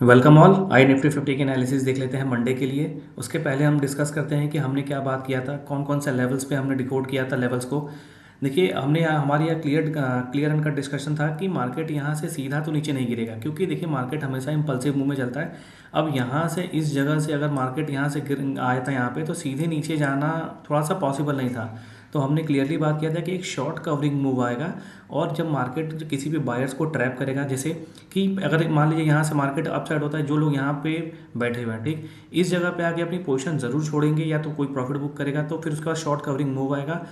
Welcome all. आई Nifty 50 के analysis देख लेते हैं मंडे के लिए। उसके पहले हम डिस्कस करते हैं कि हमने क्या बात किया था, कौन कौन सा लेवल्स पे हमने डिकोड किया था लेवल्स को। देखिए, हमने हमारी यहाँ क्लियर एंड कट डिस्कशन था कि मार्केट यहाँ से सीधा तो नीचे नहीं गिरेगा, क्योंकि देखिए मार्केट हमेशा इम्पल्सिव मूव में चलता है। अब यहाँ से इस जगह से अगर मार्केट यहाँ से गिर आया था यहाँ पे, तो सीधे नीचे जाना थोड़ा सा पॉसिबल नहीं था। तो हमने क्लियरली बात किया था कि एक शॉर्ट कवरिंग मूव आएगा, और जब मार्केट किसी भी बायर्स को ट्रैप करेगा, जैसे कि अगर मान लीजिए यहाँ से मार्केट अपसाइड होता है, जो लोग यहाँ पे बैठे हुए हैं, ठीक, इस जगह पे आके अपनी पोजीशन ज़रूर छोड़ेंगे, या तो कोई प्रॉफिट बुक करेगा, तो फिर उसका बाद शॉर्ट कवरिंग मूव आएगा।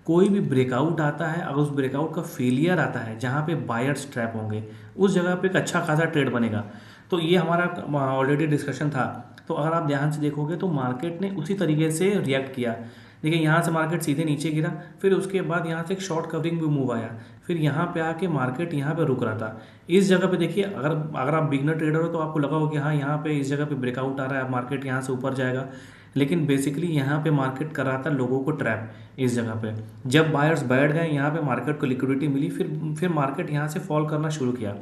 कोई भी ब्रेकआउट आता है, अगर उस ब्रेकआउट का फेलियर आता है जहाँ पे बायर्स ट्रैप होंगे, उस जगह पे एक अच्छा खासा ट्रेड बनेगा। तो ये हमारा ऑलरेडी डिस्कशन था। तो अगर आप ध्यान से देखोगे तो मार्केट ने उसी तरीके से रिएक्ट किया। देखिए, यहाँ से मार्केट सीधे नीचे गिरा, फिर उसके बाद यहाँ से एक शॉर्ट कवरिंग भी मूव आया, फिर यहाँ पे आके मार्केट यहाँ पे रुक रहा था। इस जगह पे देखिए, अगर अगर आप बिगनर ट्रेडर हो तो आपको लगा हो कि हाँ, यहाँ पे इस जगह पे ब्रेकआउट आ रहा है, मार्केट यहाँ से ऊपर जाएगा। लेकिन बेसिकली यहाँ पे मार्केट कर रहा था लोगों को ट्रैप। इस जगह पे जब बायर्स बैठ गए, यहाँ पे मार्केट को लिक्विडिटी मिली, फिर मार्केट यहाँ से फॉल करना शुरू किया।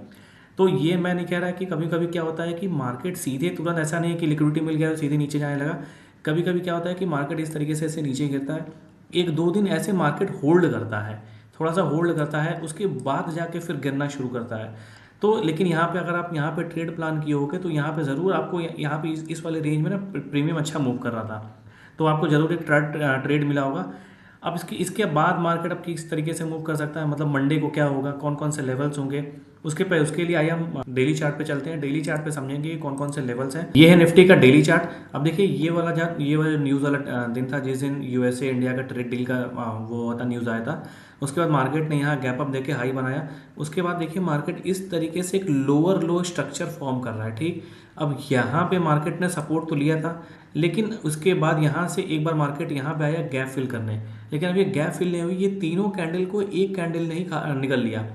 तो ये मैं नहीं कह रहा कि कभी कभी क्या होता है कि मार्केट सीधे तुरंत, ऐसा नहीं है कि लिक्विडिटी मिल गया तो सीधे नीचे जाने लगा। कभी कभी क्या होता है कि मार्केट इस तरीके से ऐसे नीचे गिरता है, एक दो दिन ऐसे मार्केट होल्ड करता है, थोड़ा सा होल्ड करता है, उसके बाद जाके फिर गिरना शुरू करता है। तो लेकिन यहाँ पे अगर आप यहाँ पे ट्रेड प्लान किए होगे तो यहाँ पे ज़रूर आपको यहाँ पे इस वाले रेंज में ना प्रीमियम अच्छा मूव कर रहा था, तो आपको ज़रूर एक ट्रेड मिला होगा। अब इसके बाद मार्केट अब किस तरीके से मूव कर सकता है, मतलब मंडे को क्या होगा, कौन कौन से लेवल्स होंगे, उसके लिए आइए हम डेली चार्ट पे चलते हैं। डेली चार्ट पे समझेंगे कि कौन कौन से लेवल्स हैं। ये है निफ्टी का डेली चार्ट। अब देखिए, ये वाला न्यूज़ वाला दिन था जिस दिन यूएसए इंडिया का ट्रेड डील का वो था, न्यूज़ आया था। उसके बाद मार्केट ने यहाँ गैप अप देके हाई बनाया। उसके बाद देखिए मार्केट इस तरीके से एक लोअर लो स्ट्रक्चर फॉर्म कर रहा है, ठीक। अब यहाँ पे मार्केट ने सपोर्ट तो लिया था, लेकिन उसके बाद यहाँ से एक बार मार्केट यहाँ पे आया गैप फिल करने, लेकिन अब ये गैप फिल नहीं हुई, ये तीनों कैंडल को एक कैंडल ने ही निकल लिया।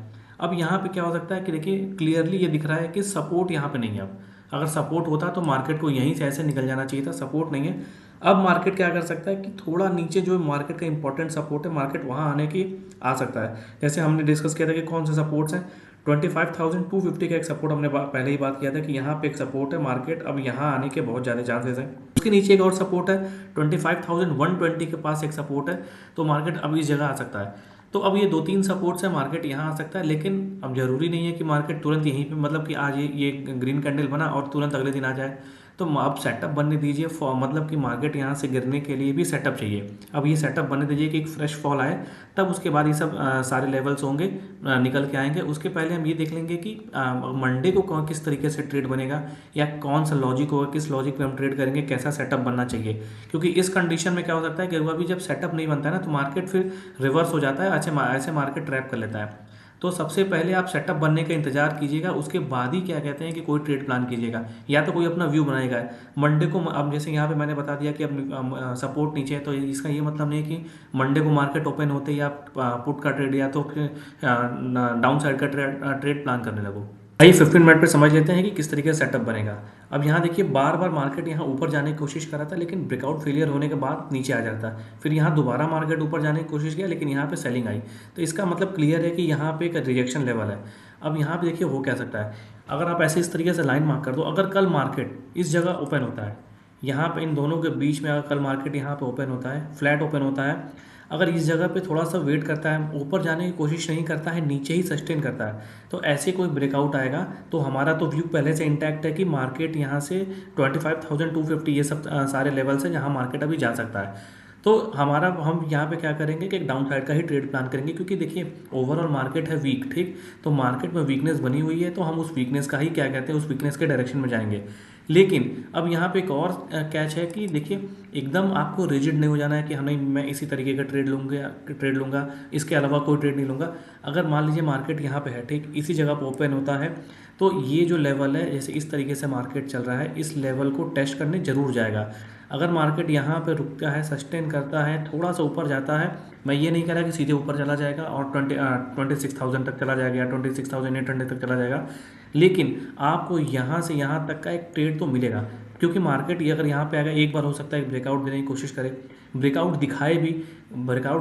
अब यहाँ पे क्या हो सकता है कि देखिए क्लियरली ये दिख रहा है कि सपोर्ट यहाँ पे नहीं है। अब अगर सपोर्ट होता तो मार्केट को यहीं से ऐसे निकल जाना चाहिए था, सपोर्ट नहीं है। अब मार्केट क्या कर सकता है कि थोड़ा नीचे जो मार्केट का इंपॉर्टेंट सपोर्ट है, मार्केट वहाँ आने की आ सकता है। जैसे हमने डिस्कस किया था कि कौन से सपोर्ट्स हैं। 25,250 का एक सपोर्ट हमने पहले ही बात किया था कि यहाँ पे एक सपोर्ट है, मार्केट अब यहाँ आने के बहुत ज़्यादा चांसेस हैं। उसके नीचे एक और सपोर्ट है, 25,120 के पास एक सपोर्ट है, तो मार्केट अब इस जगह आ सकता है। तो अब ये दो तीन सपोर्ट्स है, मार्केट यहाँ आ सकता है, लेकिन अब जरूरी नहीं है कि मार्केट तुरंत यहीं पे, मतलब कि आज ये ग्रीन कैंडल बना और तुरंत अगले दिन आ जाए। तो अब सेटअप बनने दीजिए, मतलब कि मार्केट यहाँ से गिरने के लिए भी सेटअप चाहिए। अब ये सेटअप बनने दीजिए कि एक फ्रेश फॉल आए, तब उसके बाद ये सब सारे लेवल्स होंगे, निकल के आएंगे। उसके पहले हम ये देख लेंगे कि मंडे को किस तरीके से ट्रेड बनेगा, या कौन सा लॉजिक होगा, किस लॉजिक पे हम ट्रेड करेंगे, कैसा सेटअप बनना चाहिए। क्योंकि इस कंडीशन में क्या हो सकता है कि अभी जब सेटअप नहीं बनता है ना, तो मार्केट फिर रिवर्स हो जाता है, ऐसे मार्केट ट्रैप कर लेता है। तो सबसे पहले आप सेटअप बनने का इंतजार कीजिएगा, उसके बाद ही क्या कहते हैं कि कोई ट्रेड प्लान कीजिएगा, या तो कोई अपना व्यू बनाएगा। मंडे को अब जैसे यहाँ पे मैंने बता दिया कि अब सपोर्ट नीचे है, तो इसका ये मतलब नहीं है कि मंडे को मार्केट ओपन होते ही आप पुट का ट्रेड या तो डाउन साइड का ट्रेड प्लान करने लगो। आइए 15 मिनट पे समझ लेते हैं कि किस तरीके से सेटअप बनेगा। अब यहाँ देखिए, बार बार मार्केट यहाँ ऊपर जाने की कोशिश कर रहा था, लेकिन ब्रेकआउट फेलियर होने के बाद नीचे आ जाता। फिर यहाँ दोबारा मार्केट ऊपर जाने की कोशिश किया, लेकिन यहाँ पे सेलिंग आई। तो इसका मतलब क्लियर है कि यहाँ पे एक रिजेक्शन लेवल है। अब यहाँ पे देखिए हो क्या सकता है, अगर आप ऐसे इस तरीके से लाइन मार्क कर दो, अगर कल मार्केट इस जगह ओपन होता है, यहाँ पे इन दोनों के बीच में अगर कल मार्केट यहाँ पे ओपन होता है, फ्लैट ओपन होता है, अगर इस जगह पे थोड़ा सा वेट करता है, ऊपर जाने की कोशिश नहीं करता है, नीचे ही सस्टेन करता है, तो ऐसे कोई ब्रेकआउट आएगा, तो हमारा तो व्यू पहले से इंटैक्ट है कि मार्केट यहाँ से 25,250 ये सब सारे लेवल्स हैं जहाँ मार्केट अभी जा सकता है। तो हम यहाँ पे क्या करेंगे कि एक डाउन साइड का ही ट्रेड प्लान करेंगे, क्योंकि देखिए ओवरऑल मार्केट है वीक, ठीक। तो मार्केट में वीकनेस बनी हुई है, तो हम उस वीकनेस का ही क्या कहते हैं, उस वीकनेस के डायरेक्शन में जाएंगे। लेकिन अब यहाँ पे एक और कैच है कि देखिए, एकदम आपको रिजिड नहीं हो जाना है कि हाँ नहीं, मैं इसी तरीके का ट्रेड लूँगा, इसके अलावा कोई ट्रेड नहीं लूँगा। अगर मान लीजिए मार्केट यहाँ पे है, ठीक, इसी जगह पर ओपन होता है, तो ये जो लेवल है, जैसे इस तरीके से मार्केट चल रहा है, इस लेवल को टेस्ट करने जरूर जाएगा। अगर मार्केट यहाँ पे रुकता है, सस्टेन करता है, थोड़ा सा ऊपर जाता है, मैं ये नहीं कह रहा कि सीधे ऊपर चला जाएगा और 26,000 तक चला जाएगा या 26,800 तक चला जाएगा, लेकिन आपको यहाँ से यहाँ तक का एक ट्रेड तो मिलेगा। क्योंकि मार्केट ये अगर यहाँ पे आएगा, एक बार हो सकता है ब्रेकआउट देने की कोशिश करे, ब्रेकआउट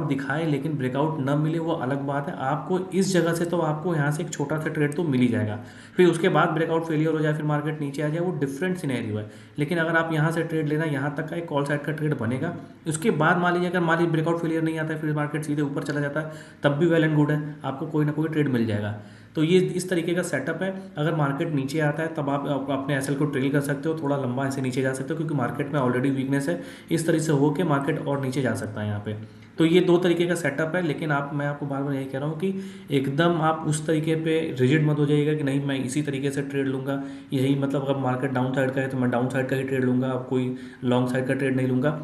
दिखाए लेकिन ब्रेकआउट न मिले वो अलग बात है। आपको इस जगह से तो आपको यहाँ से एक छोटा सा ट्रेड तो मिल ही जाएगा, फिर उसके बाद ब्रेकआउट फेलियर हो जाए, फिर मार्केट नीचे आ जाए, वो डिफरेंट सिनेरियो है। लेकिन अगर आप यहाँ से ट्रेड लेना, यहाँ तक का एक कॉल साइड का ट्रेड बनेगा, उसके बाद मान लीजिए अगर मान लीजिए ब्रेकआउट फेलियर नहीं आता है, फिर मार्केट सीधे ऊपर चला जाता है, तब भी वेल एंड गुड है, आपको कोई ना कोई ट्रेड मिल जाएगा। तो ये इस तरीके का सेटअप है। अगर मार्केट नीचे आता है तब आप अपने एसएल को ट्रेल कर सकते हो, थोड़ा लंबा ऐसे नीचे जा सकते हो, क्योंकि मार्केट में ऑलरेडी वीकनेस है, इस तरह से हो के मार्केट और नीचे जा सकता है यहाँ पे। तो ये दो तरीके का सेटअप है। लेकिन मैं आपको बार बार यही कह रहा हूँ कि एकदम आप उस तरीके पे रिजिड मत हो जाइएगा कि नहीं मैं इसी तरीके से ट्रेड लूँगा, यही मतलब अगर मार्केट डाउन साइड का है तो मैं डाउन साइड का ही ट्रेड लूँगा, अब कोई लॉन्ग साइड का ट्रेड नहीं लूँगा।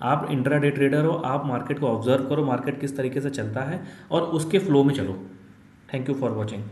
आप इंट्राडे ट्रेडर हो, आप मार्केट को ऑब्जर्व करो, मार्केट किस तरीके से चलता है और उसके फ्लो में चलो। Thank you for watching.